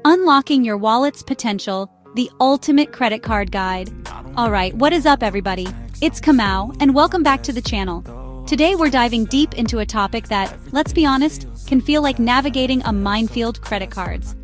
Unlocking Your Wallet's Potential, the Ultimate Credit Card Guide. Alright, what is up everybody? It's Kamau, and welcome back to the channel. Today we're diving deep into a topic that, let's be honest, can feel like navigating a minefield: credit cards.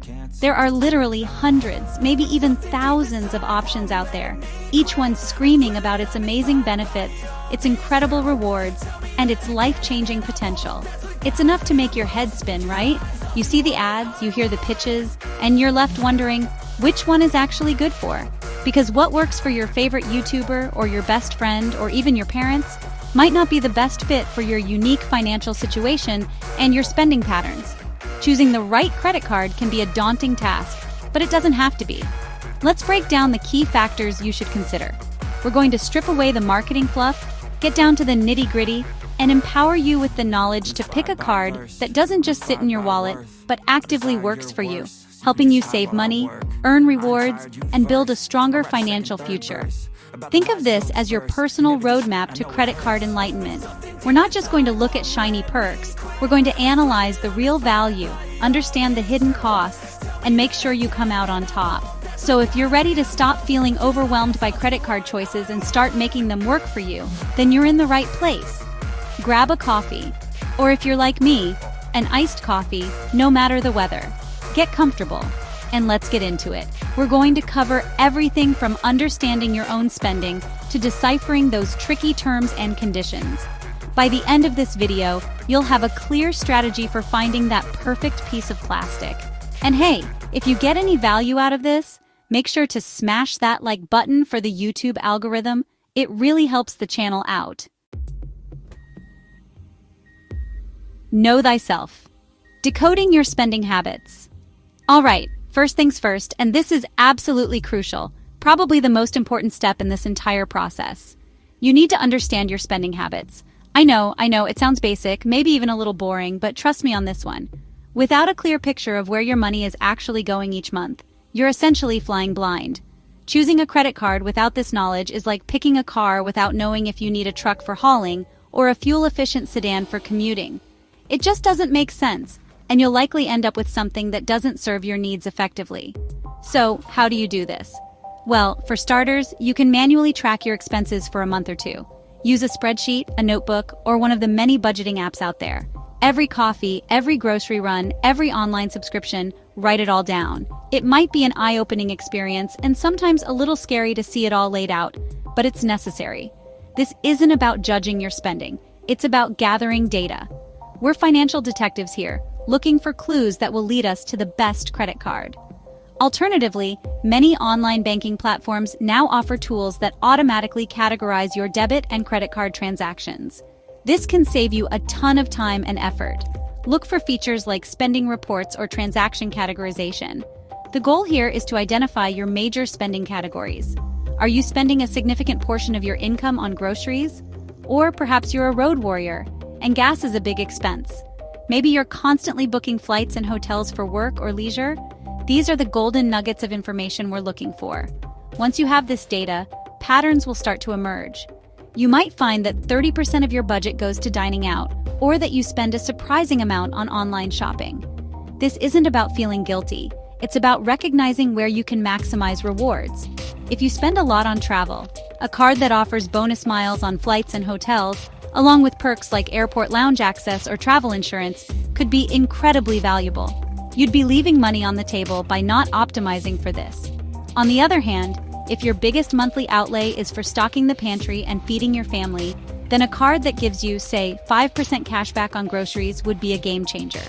There are literally hundreds, maybe even thousands of options out there, each one screaming about its amazing benefits, its incredible rewards, and its life-changing potential. It's enough to make your head spin, right? You see the ads, you hear the pitches, and you're left wondering which one is actually good for. Because what works for your favorite YouTuber or your best friend or even your parents might not be the best fit for your unique financial situation and your spending patterns. Choosing the right credit card can be a daunting task, but it doesn't have to be. Let's break down the key factors you should consider. We're going to strip away the marketing fluff, get down to the nitty-gritty, and empower you with the knowledge to pick a card that doesn't just sit in your wallet, but actively works for you, helping you save money, earn rewards, and build a stronger financial future. Think of this as your personal roadmap to credit card enlightenment. We're not just going to look at shiny perks, we're going to analyze the real value, understand the hidden costs, and make sure you come out on top. So if you're ready to stop feeling overwhelmed by credit card choices and start making them work for you, then you're in the right place. Grab a coffee, or if you're like me, an iced coffee, no matter the weather. Get comfortable, and let's get into it. We're going to cover everything from understanding your own spending to deciphering those tricky terms and conditions. By the end of this video, you'll have a clear strategy for finding that perfect piece of plastic. And hey, if you get any value out of this, make sure to smash that like button for the YouTube algorithm. It really helps the channel out. Know thyself. Decoding your spending habits. Alright, first things first, and this is absolutely crucial, probably the most important step in this entire process. You need to understand your spending habits. I know, it sounds basic, maybe even a little boring, but trust me on this one. Without a clear picture of where your money is actually going each month, you're essentially flying blind. Choosing a credit card without this knowledge is like picking a car without knowing if you need a truck for hauling or a fuel-efficient sedan for commuting. It just doesn't make sense, and you'll likely end up with something that doesn't serve your needs effectively. So, how do you do this? Well, for starters, you can manually track your expenses for a month or two. Use a spreadsheet, a notebook, or one of the many budgeting apps out there. Every coffee, every grocery run, every online subscription, write it all down. It might be an eye-opening experience and sometimes a little scary to see it all laid out, but it's necessary. This isn't about judging your spending. It's about gathering data. We're financial detectives here, looking for clues that will lead us to the best credit card. Alternatively, many online banking platforms now offer tools that automatically categorize your debit and credit card transactions. This can save you a ton of time and effort. Look for features like spending reports or transaction categorization. The goal here is to identify your major spending categories. Are you spending a significant portion of your income on groceries? Or perhaps you're a road warrior, and gas is a big expense. Maybe you're constantly booking flights and hotels for work or leisure. These are the golden nuggets of information we're looking for. Once you have this data, patterns will start to emerge. You might find that 30% of your budget goes to dining out, or that you spend a surprising amount on online shopping. This isn't about feeling guilty. It's about recognizing where you can maximize rewards. If you spend a lot on travel, a card that offers bonus miles on flights and hotels, along with perks like airport lounge access or travel insurance, could be incredibly valuable. You'd be leaving money on the table by not optimizing for this. On the other hand, if your biggest monthly outlay is for stocking the pantry and feeding your family, then a card that gives you, say, 5% cash back on groceries would be a game changer.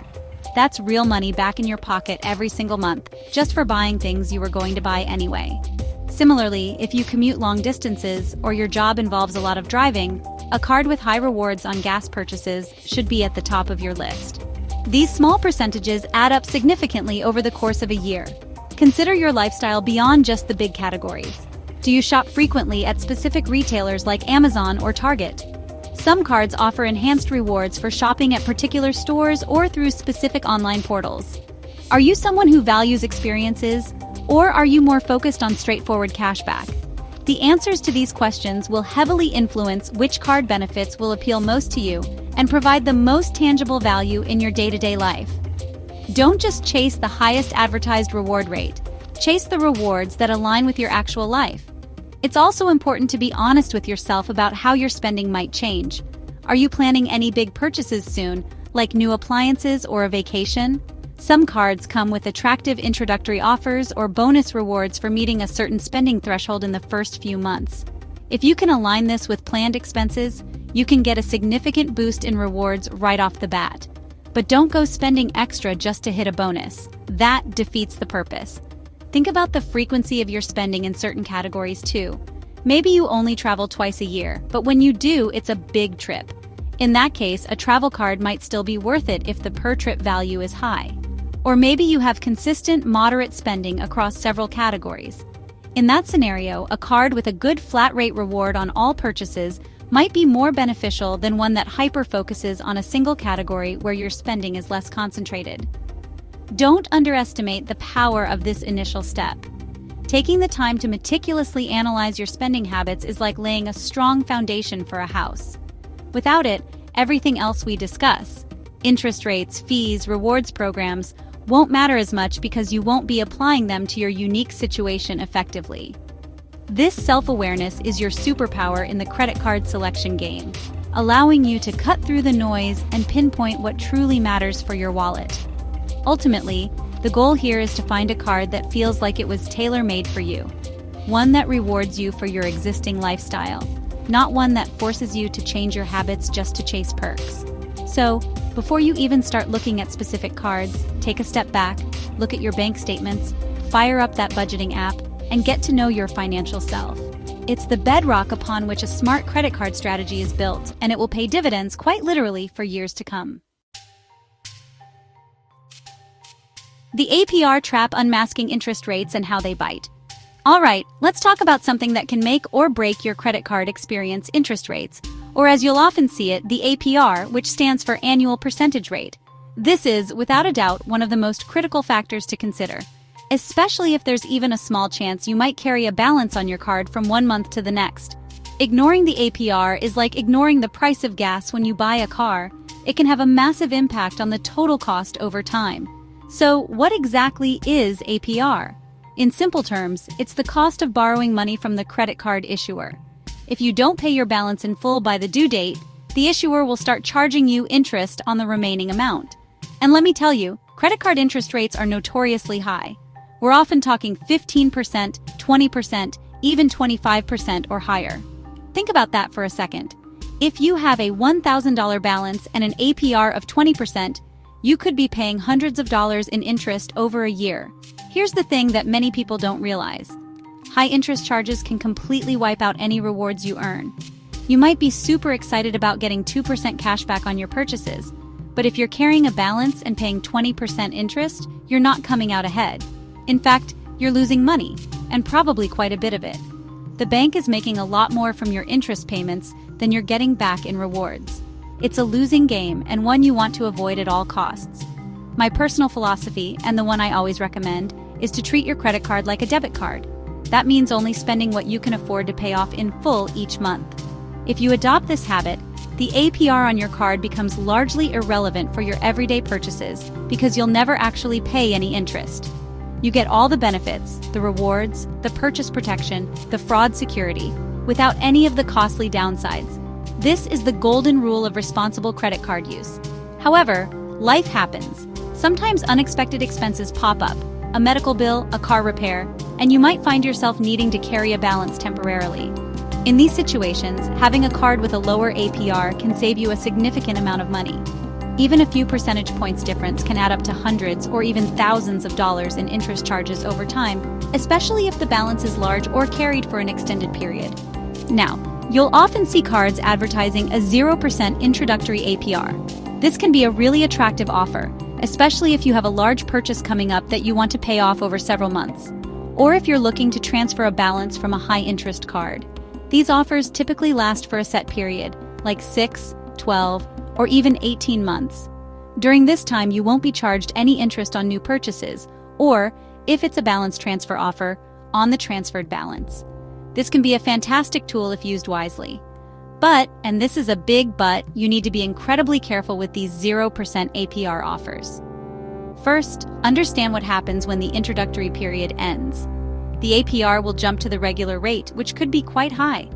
That's real money back in your pocket every single month, just for buying things you were going to buy anyway. Similarly, if you commute long distances or your job involves a lot of driving, a card with high rewards on gas purchases should be at the top of your list. These small percentages add up significantly over the course of a year. Consider your lifestyle beyond just the big categories. Do you shop frequently at specific retailers like Amazon or Target? Some cards offer enhanced rewards for shopping at particular stores or through specific online portals. Are you someone who values experiences, or are you more focused on straightforward cashback? The answers to these questions will heavily influence which card benefits will appeal most to you and provide the most tangible value in your day-to-day life. Don't just chase the highest advertised reward rate. Chase the rewards that align with your actual life. It's also important to be honest with yourself about how your spending might change. Are you planning any big purchases soon, like new appliances or a vacation? Some cards come with attractive introductory offers or bonus rewards for meeting a certain spending threshold in the first few months. If you can align this with planned expenses, you can get a significant boost in rewards right off the bat. But don't go spending extra just to hit a bonus. That defeats the purpose. Think about the frequency of your spending in certain categories too. Maybe you only travel twice a year, but when you do, it's a big trip. In that case, a travel card might still be worth it if the per-trip value is high. Or maybe you have consistent, moderate spending across several categories. In that scenario, a card with a good flat-rate reward on all purchases might be more beneficial than one that hyper-focuses on a single category where your spending is less concentrated. Don't underestimate the power of this initial step. Taking the time to meticulously analyze your spending habits is like laying a strong foundation for a house. Without it, everything else we discuss, interest rates, fees, rewards programs, won't matter as much because you won't be applying them to your unique situation effectively. This self-awareness is your superpower in the credit card selection game, allowing you to cut through the noise and pinpoint what truly matters for your wallet. Ultimately, the goal here is to find a card that feels like it was tailor-made for you, one that rewards you for your existing lifestyle, not one that forces you to change your habits just to chase perks. So, before you even start looking at specific cards, take a step back, look at your bank statements, fire up that budgeting app, and get to know your financial self. It's the bedrock upon which a smart credit card strategy is built, and it will pay dividends quite literally for years to come. The APR trap: unmasking interest rates and how they bite. All right, let's talk about something that can make or break your credit card experience: interest rates, or as you'll often see it, the APR, which stands for annual percentage rate. This is, without a doubt, one of the most critical factors to consider, especially if there's even a small chance you might carry a balance on your card from one month to the next. Ignoring the APR is like ignoring the price of gas when you buy a car. It can have a massive impact on the total cost over time. So, what exactly is APR? In simple terms, it's the cost of borrowing money from the credit card issuer. If you don't pay your balance in full by the due date, the issuer will start charging you interest on the remaining amount. And let me tell you, credit card interest rates are notoriously high. We're often talking 15%, 20%, even 25% or higher. Think about that for a second. If you have a $1,000 balance and an APR of 20%, you could be paying hundreds of dollars in interest over a year. Here's the thing that many people don't realize. High interest charges can completely wipe out any rewards you earn. You might be super excited about getting 2% cash back on your purchases, but if you're carrying a balance and paying 20% interest, you're not coming out ahead. In fact, you're losing money, and probably quite a bit of it. The bank is making a lot more from your interest payments than you're getting back in rewards. It's a losing game and one you want to avoid at all costs. My personal philosophy, and the one I always recommend, is to treat your credit card like a debit card. That means only spending what you can afford to pay off in full each month. If you adopt this habit, the APR on your card becomes largely irrelevant for your everyday purchases because you'll never actually pay any interest. You get all the benefits, the rewards, the purchase protection, the fraud security, without any of the costly downsides. This is the golden rule of responsible credit card use. However, life happens. Sometimes unexpected expenses pop up, a medical bill, a car repair, and you might find yourself needing to carry a balance temporarily. In these situations, having a card with a lower APR can save you a significant amount of money. Even a few percentage points difference can add up to hundreds or even thousands of dollars in interest charges over time, especially if the balance is large or carried for an extended period. Now, you'll often see cards advertising a 0% introductory APR. This can be a really attractive offer, especially if you have a large purchase coming up that you want to pay off over several months, or if you're looking to transfer a balance from a high-interest card. These offers typically last for a set period, like 6, 12, or even 18 months. During this time, you won't be charged any interest on new purchases, or, if it's a balance transfer offer, on the transferred balance. This can be a fantastic tool if used wisely. But, and this is a big but, you need to be incredibly careful with these 0% APR offers. First, understand what happens when the introductory period ends. The APR will jump to the regular rate, which could be quite high.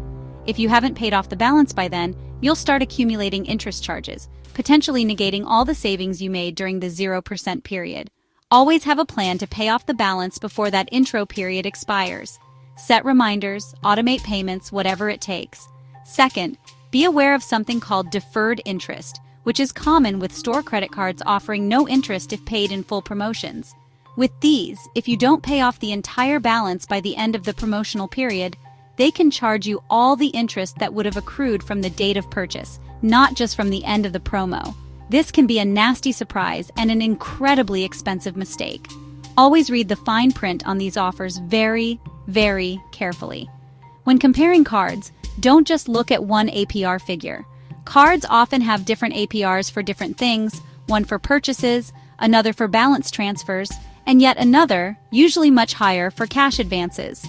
If you haven't paid off the balance by then, you'll start accumulating interest charges, potentially negating all the savings you made during the 0% period. Always have a plan to pay off the balance before that intro period expires. Set reminders, automate payments, whatever it takes. Second, be aware of something called deferred interest, which is common with store credit cards offering no interest if paid in full promotions. With these, if you don't pay off the entire balance by the end of the promotional period, they can charge you all the interest that would have accrued from the date of purchase, not just from the end of the promo. This can be a nasty surprise and an incredibly expensive mistake. Always read the fine print on these offers very, very carefully. When comparing cards, don't just look at one APR figure. Cards often have different APRs for different things, one for purchases, another for balance transfers, and yet another, usually much higher, for cash advances.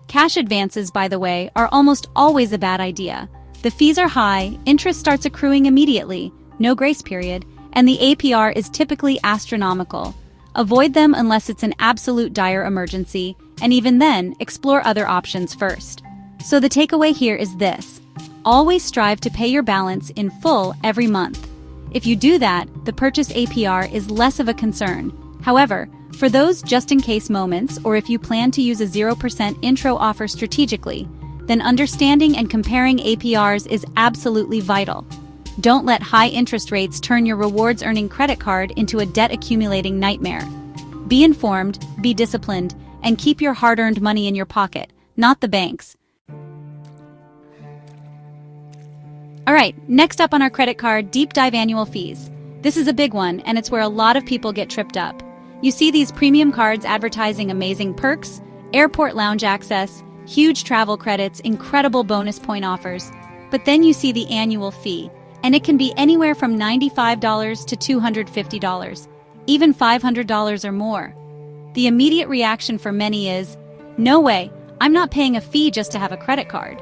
Cash advances, by the way, are almost always a bad idea. The fees are high, interest starts accruing immediately, no grace period, and the APR is typically astronomical. Avoid them unless it's an absolute dire emergency, and even then, explore other options first. So the takeaway here is this: always strive to pay your balance in full every month. If you do that, the purchase APR is less of a concern. However, for those just-in-case moments, or if you plan to use a 0% intro offer strategically, then understanding and comparing APRs is absolutely vital. Don't let high interest rates turn your rewards-earning credit card into a debt-accumulating nightmare. Be informed, be disciplined, and keep your hard-earned money in your pocket, not the bank's. Alright, next up on our credit card, deep dive annual fees. This is a big one, and it's where a lot of people get tripped up. You see these premium cards advertising amazing perks, airport lounge access, huge travel credits, incredible bonus point offers. But then you see the annual fee, and it can be anywhere from $95 to $250, even $500 or more. The immediate reaction for many is, no way, I'm not paying a fee just to have a credit card.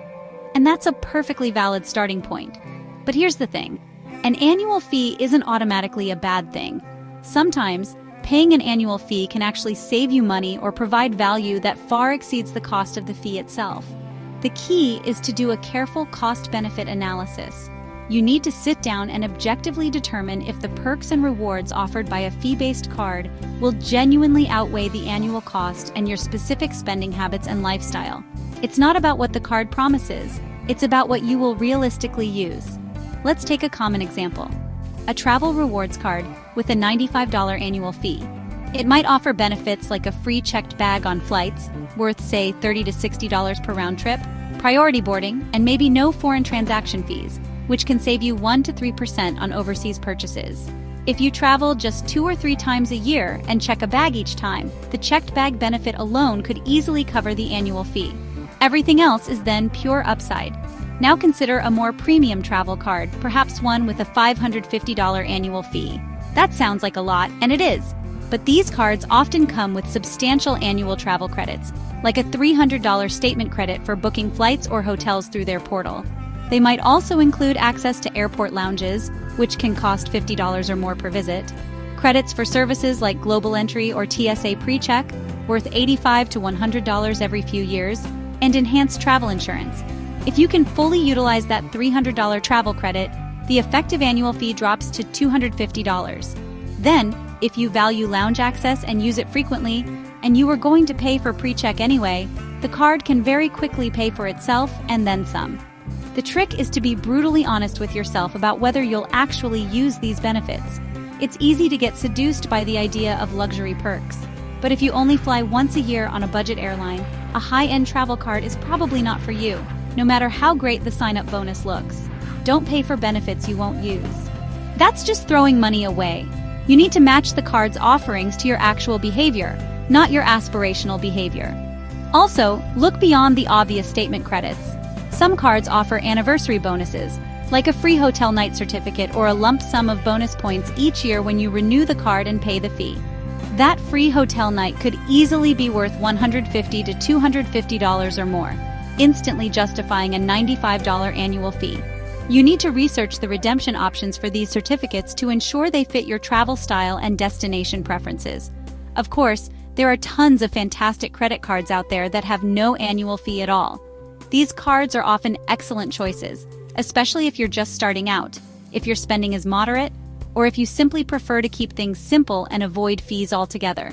And that's a perfectly valid starting point. But here's the thing, an annual fee isn't automatically a bad thing. Sometimes, paying an annual fee can actually save you money or provide value that far exceeds the cost of the fee itself. The key is to do a careful cost-benefit analysis. You need to sit down and objectively determine if the perks and rewards offered by a fee-based card will genuinely outweigh the annual cost and your specific spending habits and lifestyle. It's not about what the card promises, it's about what you will realistically use. Let's take a common example. A travel rewards card with a $95 annual fee. It might offer benefits like a free checked bag on flights, worth say $30 to $60 per round trip, priority boarding, and maybe no foreign transaction fees, which can save you 1 to 3% on overseas purchases. If you travel just 2 or 3 times a year and check a bag each time, the checked bag benefit alone could easily cover the annual fee. Everything else is then pure upside. Now consider a more premium travel card, perhaps one with a $550 annual fee. That sounds like a lot, and it is. But these cards often come with substantial annual travel credits, like a $300 statement credit for booking flights or hotels through their portal. They might also include access to airport lounges, which can cost $50 or more per visit, credits for services like Global Entry or TSA PreCheck, worth $85 to $100 every few years, and enhanced travel insurance. If you can fully utilize that $300 travel credit, the effective annual fee drops to $250. Then, if you value lounge access and use it frequently, and you are going to pay for PreCheck anyway, the card can very quickly pay for itself and then some. The trick is to be brutally honest with yourself about whether you'll actually use these benefits. It's easy to get seduced by the idea of luxury perks. But if you only fly once a year on a budget airline, a high-end travel card is probably not for you, no matter how great the sign-up bonus looks. Don't pay for benefits you won't use. That's just throwing money away. You need to match the card's offerings to your actual behavior, not your aspirational behavior. Also, look beyond the obvious statement credits. Some cards offer anniversary bonuses, like a free hotel night certificate or a lump sum of bonus points each year when you renew the card and pay the fee. That free hotel night could easily be worth $150 to $250 or more, instantly justifying a $95 annual fee. You need to research the redemption options for these certificates to ensure they fit your travel style and destination preferences. Of course, there are tons of fantastic credit cards out there that have no annual fee at all. These cards are often excellent choices, especially if you're just starting out, if your spending is moderate, or if you simply prefer to keep things simple and avoid fees altogether.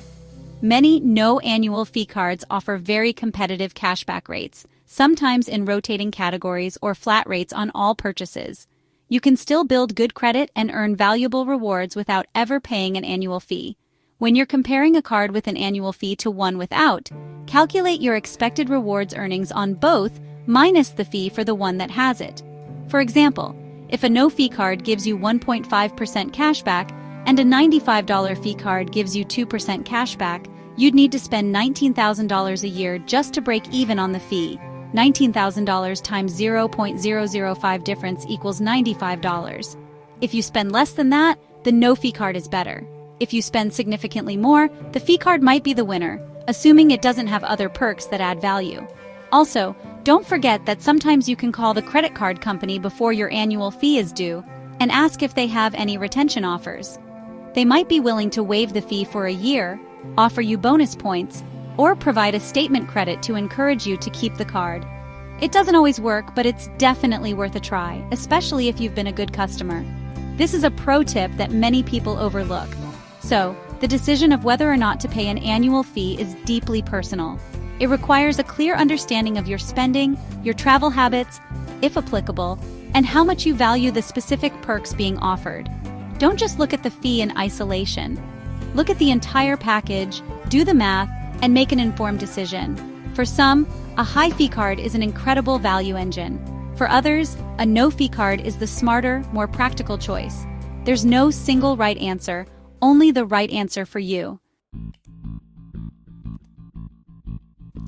Many no annual fee cards offer very competitive cashback rates, sometimes in rotating categories or flat rates on all purchases. You can still build good credit and earn valuable rewards without ever paying an annual fee. When you're comparing a card with an annual fee to one without, calculate your expected rewards earnings on both minus the fee for the one that has it. For example, if a no-fee card gives you 1.5% cashback and a $95 fee card gives you 2% cashback, you'd need to spend $19,000 a year just to break even on the fee. $19,000 times 0.005 difference equals $95. If you spend less than that, the no-fee card is better. If you spend significantly more, the fee card might be the winner, assuming it doesn't have other perks that add value. Also, don't forget that sometimes you can call the credit card company before your annual fee is due and ask if they have any retention offers. They might be willing to waive the fee for a year, offer you bonus points, or provide a statement credit to encourage you to keep the card. It doesn't always work, but it's definitely worth a try, especially if you've been a good customer. This is a pro tip that many people overlook. So, the decision of whether or not to pay an annual fee is deeply personal. It requires a clear understanding of your spending, your travel habits, if applicable, and how much you value the specific perks being offered. Don't just look at the fee in isolation. Look at the entire package, do the math, and make an informed decision. For some, a high fee card is an incredible value engine. For others, a no fee card is the smarter, more practical choice. There's no single right answer, only the right answer for you.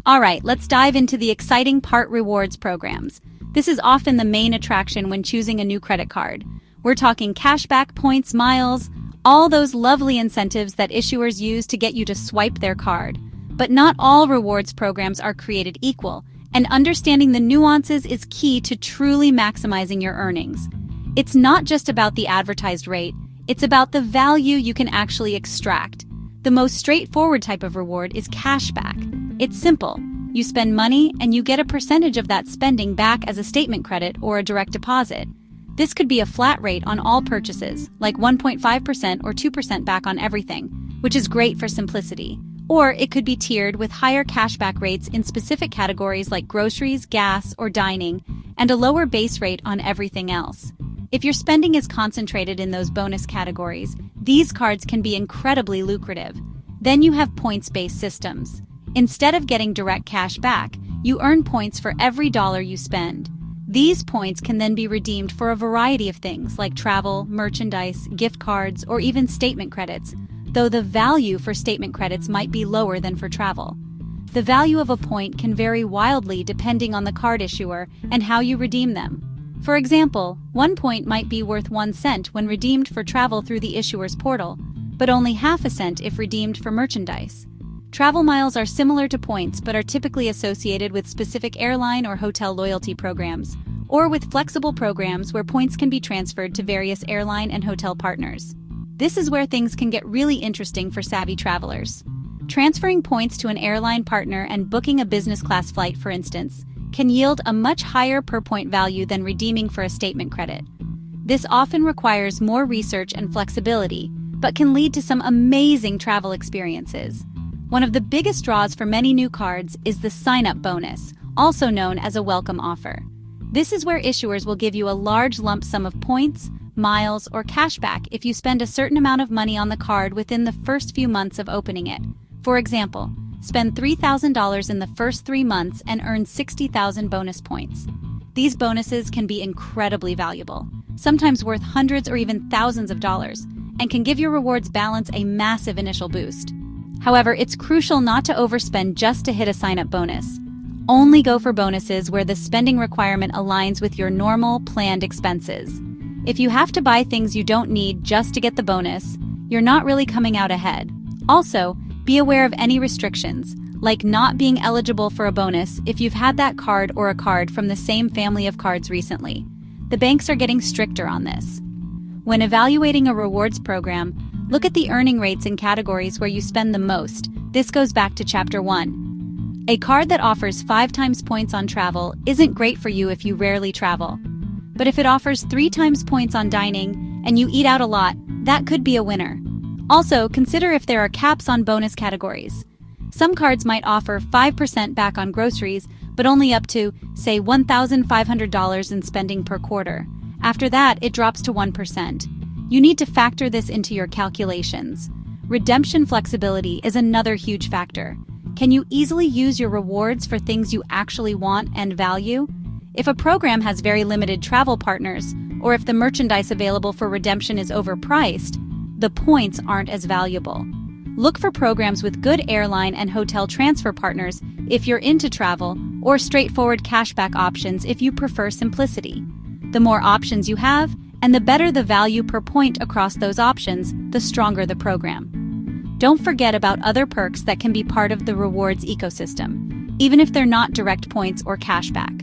All right, let's dive into the exciting part: rewards programs. This is often the main attraction when choosing a new credit card. We're talking cashback, points, miles, all those lovely incentives that issuers use to get you to swipe their card. But not all rewards programs are created equal, and understanding the nuances is key to truly maximizing your earnings. It's not just about the advertised rate, it's about the value you can actually extract. The most straightforward type of reward is cashback. It's simple. You spend money and you get a percentage of that spending back as a statement credit or a direct deposit. This could be a flat rate on all purchases, like 1.5% or 2% back on everything, which is great for simplicity. Or it could be tiered with higher cashback rates in specific categories like groceries, gas, or dining, and a lower base rate on everything else. If your spending is concentrated in those bonus categories, these cards can be incredibly lucrative. Then you have points-based systems. Instead of getting direct cash back, you earn points for every dollar you spend. These points can then be redeemed for a variety of things like travel, merchandise, gift cards, or even statement credits, though the value for statement credits might be lower than for travel. The value of a point can vary wildly depending on the card issuer and how you redeem them. For example, 1 point might be worth 1 cent when redeemed for travel through the issuer's portal, but only half a cent if redeemed for merchandise. Travel miles are similar to points but are typically associated with specific airline or hotel loyalty programs, or with flexible programs where points can be transferred to various airline and hotel partners. This is where things can get really interesting for savvy travelers. Transferring points to an airline partner and booking a business class flight, for instance, can yield a much higher per-point value than redeeming for a statement credit. This often requires more research and flexibility, but can lead to some amazing travel experiences. One of the biggest draws for many new cards is the sign-up bonus, also known as a welcome offer. This is where issuers will give you a large lump sum of points, miles, or cashback if you spend a certain amount of money on the card within the first few months of opening it. For example, spend $3,000 in the first 3 months and earn 60,000 bonus points. These bonuses can be incredibly valuable, sometimes worth hundreds or even thousands of dollars, and can give your rewards balance a massive initial boost. However, it's crucial not to overspend just to hit a sign-up bonus. Only go for bonuses where the spending requirement aligns with your normal, planned expenses. If you have to buy things you don't need just to get the bonus, you're not really coming out ahead. Also, be aware of any restrictions, like not being eligible for a bonus if you've had that card or a card from the same family of cards recently. the banks are getting stricter on this. When evaluating a rewards program, look at the earning rates in categories where you spend the most. This goes back to Chapter 1. A card that offers 5 times points on travel isn't great for you if you rarely travel. But if it offers 3 times points on dining and you eat out a lot, that could be a winner. Also, consider if there are caps on bonus categories. Some cards might offer 5% back on groceries, but only up to, say, $1,500 in spending per quarter. After that, it drops to 1%. You need to factor this into your calculations. Redemption flexibility is another huge factor. Can you easily use your rewards for things you actually want and value? If a program has very limited travel partners, or if the merchandise available for redemption is overpriced, the points aren't as valuable. Look for programs with good airline and hotel transfer partners if you're into travel, or straightforward cashback options if you prefer simplicity. The more options you have, and the better the value per point across those options, the stronger the program. Don't forget about other perks that can be part of the rewards ecosystem, even if they're not direct points or cashback.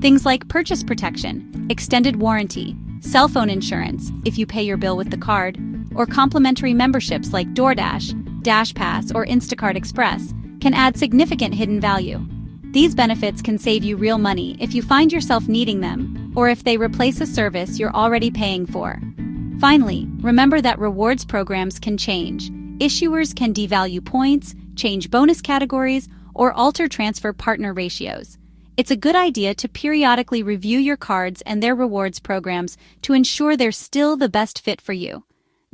Things like purchase protection, extended warranty, cell phone insurance if you pay your bill with the card, or complimentary memberships like DoorDash, DashPass, or Instacart Express can add significant hidden value. These benefits can save you real money if you find yourself needing them, or if they replace a service you're already paying for. Finally, remember that rewards programs can change. Issuers can devalue points, change bonus categories, or alter transfer partner ratios. It's a good idea to periodically review your cards and their rewards programs to ensure they're still the best fit for you.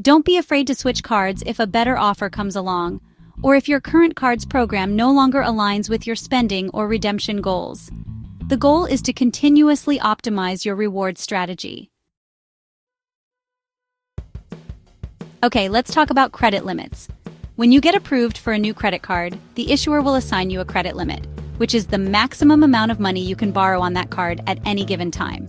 Don't be afraid to switch cards if a better offer comes along, or if your current card's program no longer aligns with your spending or redemption goals. The goal is to continuously optimize your reward strategy. Okay, let's talk about credit limits. When you get approved for a new credit card, the issuer will assign you a credit limit, which is the maximum amount of money you can borrow on that card at any given time.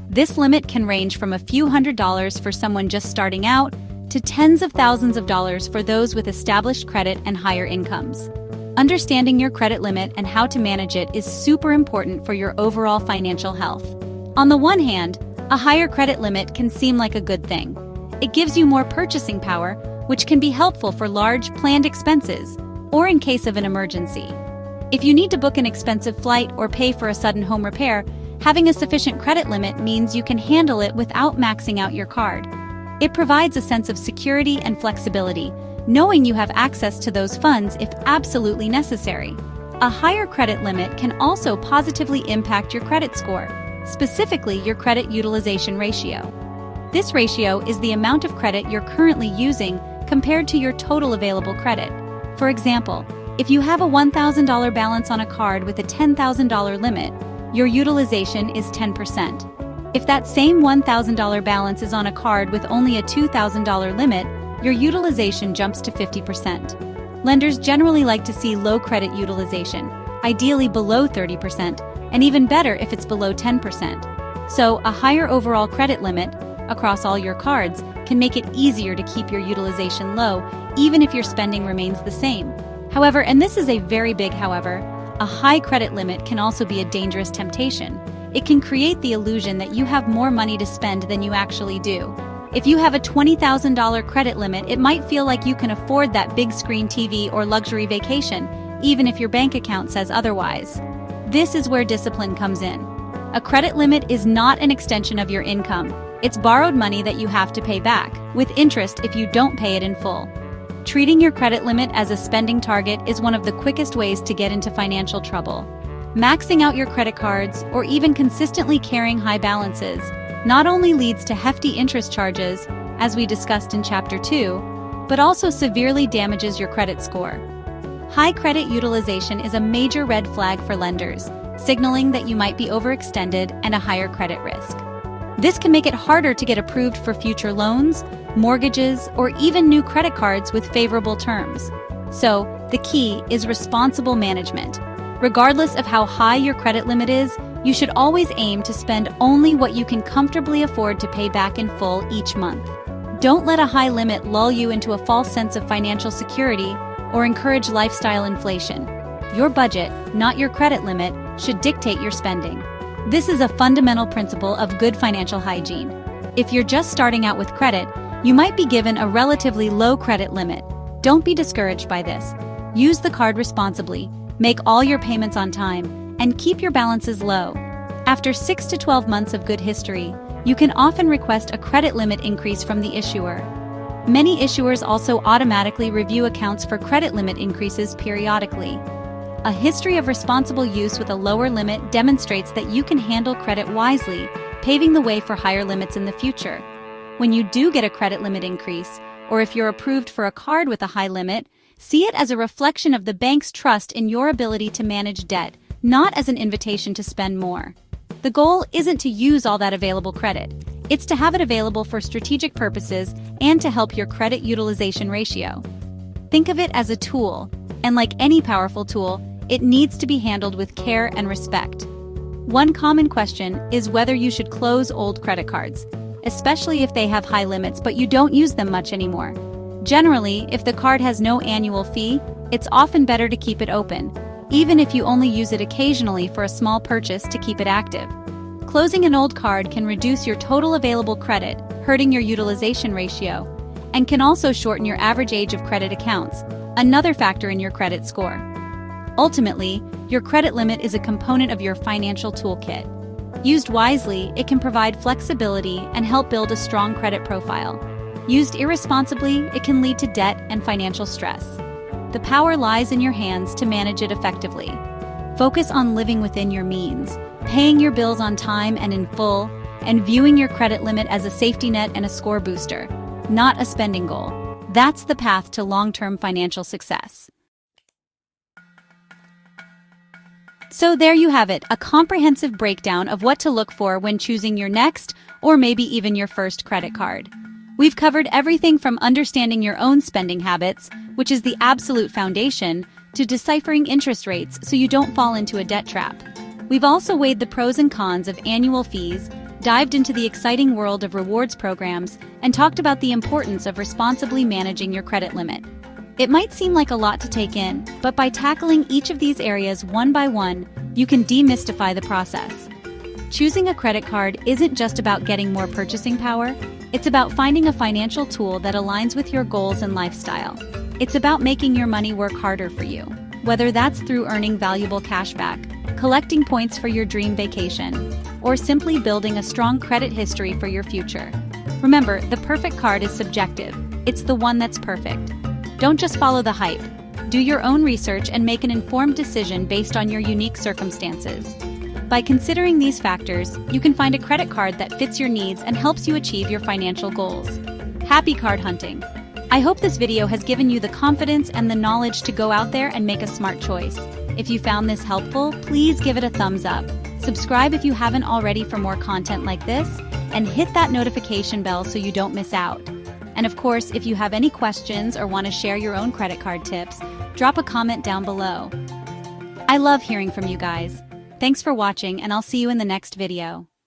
This limit can range from a few $100s for someone just starting out to tens of thousands of dollars for those with established credit and higher incomes. Understanding your credit limit and how to manage it is super important for your overall financial health. On the one hand, a higher credit limit can seem like a good thing. It gives you more purchasing power, which can be helpful for large, planned expenses or in case of an emergency. If you need to book an expensive flight or pay for a sudden home repair, having a sufficient credit limit means you can handle it without maxing out your card. It provides a sense of security and flexibility, knowing you have access to those funds if absolutely necessary. A higher credit limit can also positively impact your credit score, specifically your credit utilization ratio. This ratio is the amount of credit you're currently using compared to your total available credit. For example, if you have a $1,000 balance on a card with a $10,000 limit, your utilization is 10%. If that same $1,000 balance is on a card with only a $2,000 limit, your utilization jumps to 50%. Lenders generally like to see low credit utilization, ideally below 30%, and even better if it's below 10%. So, a higher overall credit limit across all your cards can make it easier to keep your utilization low, even if your spending remains the same. However, and this is a very big however, a high credit limit can also be a dangerous temptation. It can create the illusion that you have more money to spend than you actually do. If you have a $20,000 credit limit, it might feel like you can afford that big screen TV or luxury vacation, even if your bank account says otherwise. This is where discipline comes in. A credit limit is not an extension of your income. It's borrowed money that you have to pay back, with interest if you don't pay it in full. Treating your credit limit as a spending target is one of the quickest ways to get into financial trouble. Maxing out your credit cards, or even consistently carrying high balances, not only leads to hefty interest charges, as we discussed in Chapter 2, but also severely damages your credit score. High credit utilization is a major red flag for lenders, signaling that you might be overextended and a higher credit risk. This can make it harder to get approved for future loans, mortgages, or even new credit cards with favorable terms. So, the key is responsible management. Regardless of how high your credit limit is, you should always aim to spend only what you can comfortably afford to pay back in full each month. Don't let a high limit lull you into a false sense of financial security or encourage lifestyle inflation. Your budget, not your credit limit, should dictate your spending. This is a fundamental principle of good financial hygiene. If you're just starting out with credit, you might be given a relatively low credit limit. Don't be discouraged by this. Use the card responsibly, make all your payments on time, and keep your balances low. After 6 to 12 months of good history, you can often request a credit limit increase from the issuer. Many issuers also automatically review accounts for credit limit increases periodically. A history of responsible use with a lower limit demonstrates that you can handle credit wisely, paving the way for higher limits in the future. When you do get a credit limit increase, or if you're approved for a card with a high limit, see it as a reflection of the bank's trust in your ability to manage debt, not as an invitation to spend more. The goal isn't to use all that available credit. It's to have it available for strategic purposes and to help your credit utilization ratio. Think of it as a tool, and like any powerful tool, it needs to be handled with care and respect. One common question is whether you should close old credit cards, especially if they have high limits but you don't use them much anymore. Generally, if the card has no annual fee, it's often better to keep it open, even if you only use it occasionally for a small purchase to keep it active. Closing an old card can reduce your total available credit, hurting your utilization ratio, and can also shorten your average age of credit accounts, another factor in your credit score. Ultimately, your credit limit is a component of your financial toolkit. Used wisely, it can provide flexibility and help build a strong credit profile. Used irresponsibly, it can lead to debt and financial stress. The power lies in your hands to manage it effectively. Focus on living within your means, paying your bills on time and in full, and viewing your credit limit as a safety net and a score booster, not a spending goal. That's the path to long-term financial success. So there you have it, a comprehensive breakdown of what to look for when choosing your next, or maybe even your first credit card. We've covered everything from understanding your own spending habits, which is the absolute foundation, to deciphering interest rates so you don't fall into a debt trap. We've also weighed the pros and cons of annual fees, dived into the exciting world of rewards programs, and talked about the importance of responsibly managing your credit limit. It might seem like a lot to take in, but by tackling each of these areas one by one, you can demystify the process. Choosing a credit card isn't just about getting more purchasing power, it's about finding a financial tool that aligns with your goals and lifestyle. It's about making your money work harder for you, whether that's through earning valuable cash back, collecting points for your dream vacation, or simply building a strong credit history for your future. Remember, the perfect card is subjective. It's the one that's perfect. Don't just follow the hype. Do your own research and make an informed decision based on your unique circumstances. By considering these factors, you can find a credit card that fits your needs and helps you achieve your financial goals. Happy card hunting! I hope this video has given you the confidence and the knowledge to go out there and make a smart choice. If you found this helpful, please give it a thumbs up. Subscribe if you haven't already for more content like this, and hit that notification bell so you don't miss out. And of course, if you have any questions or want to share your own credit card tips, drop a comment down below. I love hearing from you guys. Thanks for watching, and I'll see you in the next video.